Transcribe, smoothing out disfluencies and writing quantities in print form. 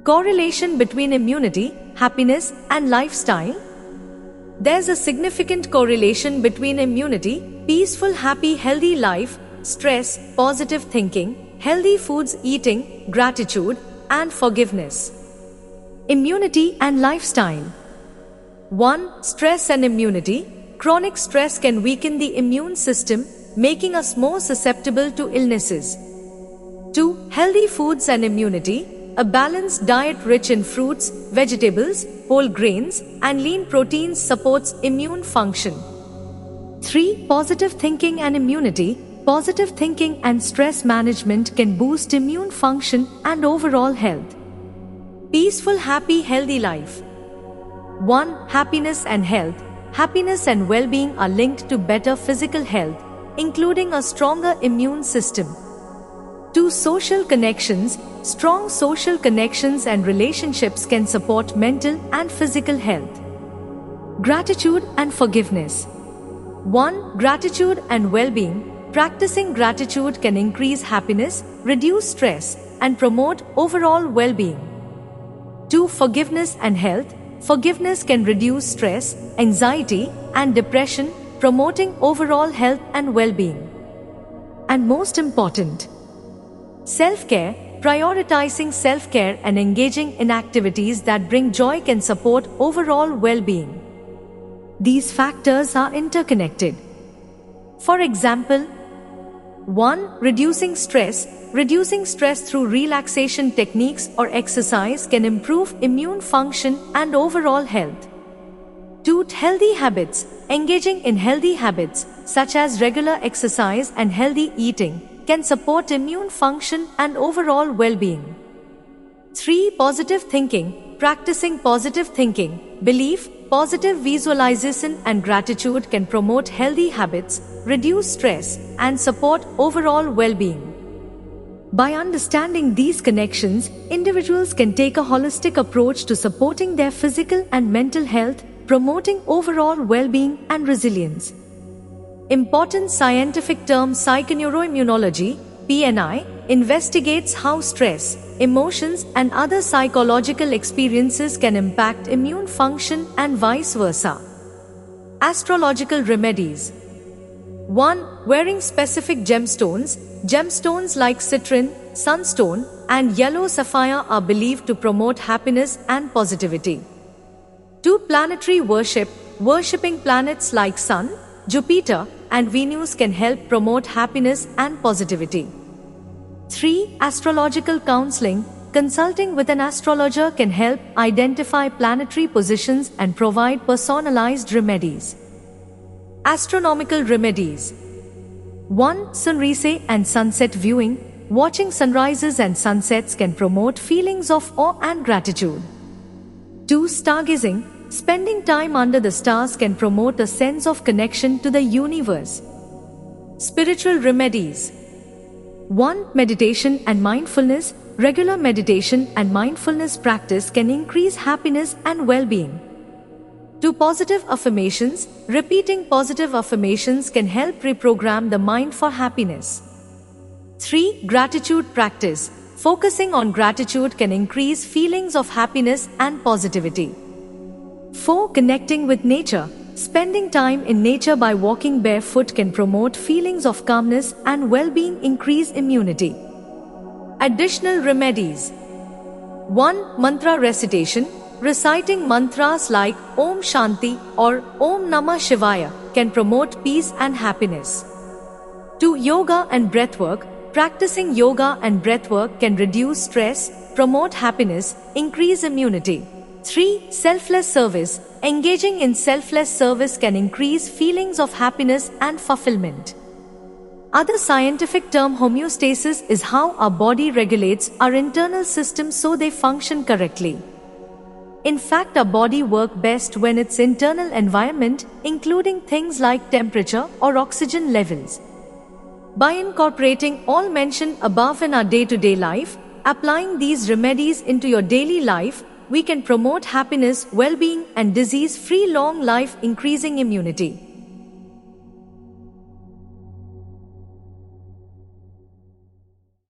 Correlation between immunity, happiness, and lifestyle. There's a significant correlation between immunity, peaceful, happy, healthy life, stress, positive thinking, healthy foods eating, gratitude, and forgiveness. Immunity and lifestyle. 1. Stress and immunity. Chronic stress can weaken the immune system, making us more susceptible to illnesses. 2. Healthy foods and immunity. A balanced diet rich in fruits, vegetables, whole grains, and lean proteins supports immune function. 3. Positive thinking and immunity. Positive thinking and stress management can boost immune function and overall health. Peaceful, happy, healthy life. 1. Happiness and health. Happiness and well-being are linked to better physical health, including a stronger immune system. 2. Social connections. Strong social connections and relationships can support mental and physical health. Gratitude and forgiveness. 1. Gratitude and well-being. Practicing gratitude can increase happiness, reduce stress, and promote overall well-being. 2. Forgiveness and health. Forgiveness can reduce stress, anxiety, and depression, promoting overall health and well-being. And most important, self-care. Prioritizing self-care and engaging in activities that bring joy can support overall well-being. These factors are interconnected. For example, 1. Reducing stress. Reducing stress through relaxation techniques or exercise can improve immune function and overall health. 2. Healthy habits. Engaging in healthy habits, such as regular exercise and healthy eating, can support immune function and overall well-being. 3. Positive thinking. Practicing positive thinking, belief, positive visualization, and gratitude can promote healthy habits, reduce stress, and support overall well-being. By understanding these connections, individuals can take a holistic approach to supporting their physical and mental health, promoting overall well-being and resilience. Important scientific term: psychoneuroimmunology, PNI, investigates how stress, emotions, and other psychological experiences can impact immune function and vice versa. Astrological remedies. 1. Wearing specific gemstones. Gemstones like citrine, sunstone, and yellow sapphire are believed to promote happiness and positivity. 2. Planetary worship. Worshipping planets like Sun, Jupiter, and Venus can help promote happiness and positivity. 3. Astrological counseling. Consulting with an astrologer can help identify planetary positions and provide personalized remedies. Astronomical remedies. 1. Sunrise and sunset viewing. Watching sunrises and sunsets can promote feelings of awe and gratitude. 2. Stargazing. Spending time under the stars can promote a sense of connection to the universe. Spiritual remedies. 1. Meditation and mindfulness. Regular meditation and mindfulness practice can increase happiness and well-being. 2. Positive affirmations. Repeating positive affirmations can help reprogram the mind for happiness. 3. Gratitude practice. Focusing on gratitude can increase feelings of happiness and positivity. 4. Connecting with nature. Spending time in nature by walking barefoot can promote feelings of calmness and well-being, increase immunity. Additional remedies. 1. Mantra recitation. Reciting mantras like Om Shanti or Om Namah Shivaya can promote peace and happiness. 2. Yoga and breathwork. Practicing yoga and breathwork can reduce stress, promote happiness, increase immunity. 3. Selfless service. Engaging in selfless service can increase feelings of happiness and fulfillment. Other scientific term: homeostasis is how our body regulates our internal systems so they function correctly. In fact, our body works best when its internal environment, including things like temperature or oxygen levels. By incorporating all mentioned above in our day-to-day life, applying these remedies into your daily life, we can promote happiness, well-being, and disease-free long life, increasing immunity.